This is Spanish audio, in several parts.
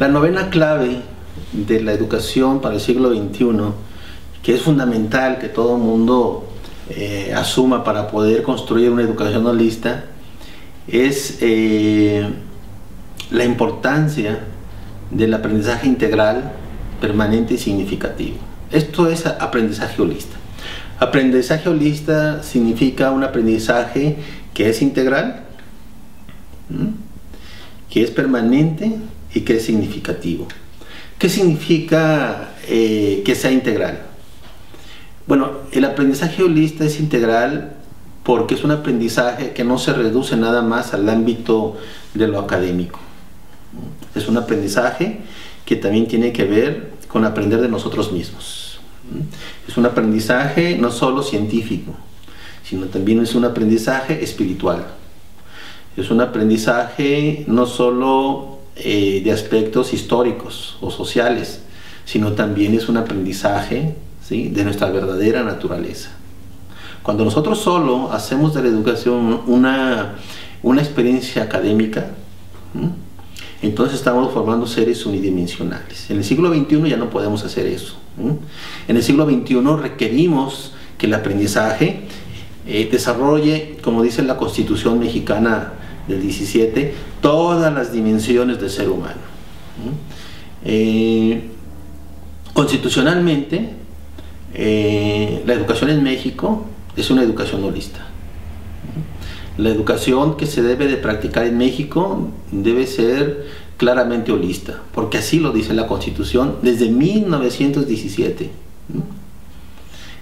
La novena clave de la educación para el siglo XXI, que es fundamental que todo el mundo asuma para poder construir una educación holista, es la importancia del aprendizaje integral, permanente y significativo. Esto es aprendizaje holista. Aprendizaje holista significa un aprendizaje que es integral, que es permanente y que es significativo. ¿Qué significa que sea integral? Bueno, el aprendizaje holista es integral porque es un aprendizaje que no se reduce nada más al ámbito de lo académico. Es un aprendizaje que también tiene que ver con aprender de nosotros mismos. Es un aprendizaje no solo científico, sino también es un aprendizaje espiritual. Es un aprendizaje no solo de aspectos históricos o sociales, sino también es un aprendizaje, ¿sí?, de nuestra verdadera naturaleza. Cuando nosotros solo hacemos de la educación una experiencia académica, entonces estamos formando seres unidimensionales. En el siglo XXI ya no podemos hacer eso. En el siglo XXI requerimos que el aprendizaje desarrolle, como dice la Constitución mexicana del 17, todas las dimensiones del ser humano. Constitucionalmente, la educación en México es una educación holista. La educación que se debe de practicar en México debe ser claramente holista, porque así lo dice la Constitución desde 1917.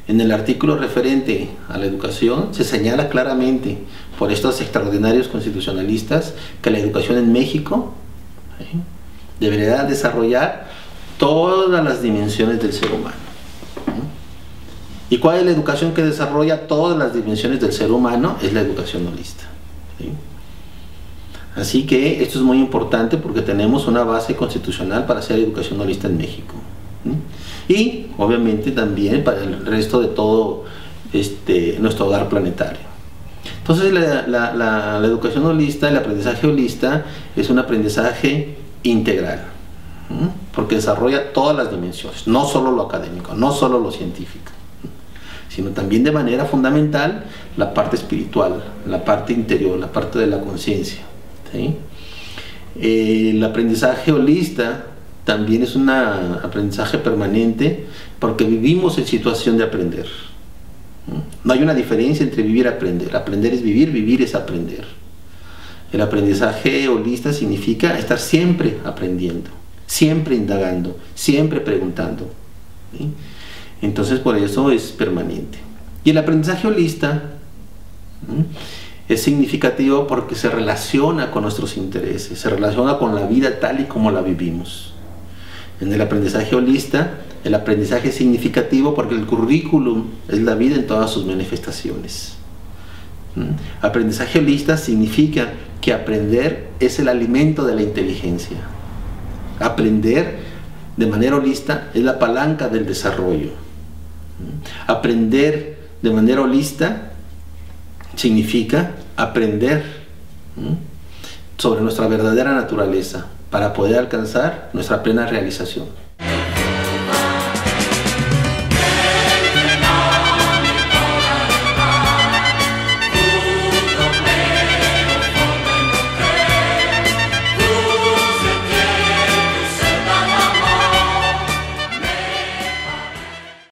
En el artículo referente a la educación se señala claramente por estos extraordinarios constitucionalistas que la educación en México deberá desarrollar todas las dimensiones del ser humano. ¿Y cuál es la educación que desarrolla todas las dimensiones del ser humano? Es la educación holista. Así que esto es muy importante porque tenemos una base constitucional para hacer educación holista en México. Y obviamente también para el resto de todo nuestro hogar planetario. Entonces la educación holista, el aprendizaje holista es un aprendizaje integral, porque desarrolla todas las dimensiones, no solo lo académico, no solo lo científico, sino también de manera fundamental la parte espiritual, la parte interior, la parte de la conciencia. ¿Sí? El aprendizaje holista también es un aprendizaje permanente porque vivimos en situación de aprender. No hay una diferencia entre vivir y aprender. Aprender es vivir, vivir es aprender. El aprendizaje holista significa estar siempre aprendiendo, siempre indagando, siempre preguntando. ¿Sí? Entonces por eso es permanente. Y el aprendizaje holista es significativo porque se relaciona con nuestros intereses, se relaciona con la vida tal y como la vivimos. En el aprendizaje holista, el aprendizaje es significativo porque el currículum es la vida en todas sus manifestaciones. Aprendizaje holista significa que aprender es el alimento de la inteligencia. Aprender de manera holista es la palanca del desarrollo. Aprender de manera holista significa aprender sobre nuestra verdadera naturaleza para poder alcanzar nuestra plena realización.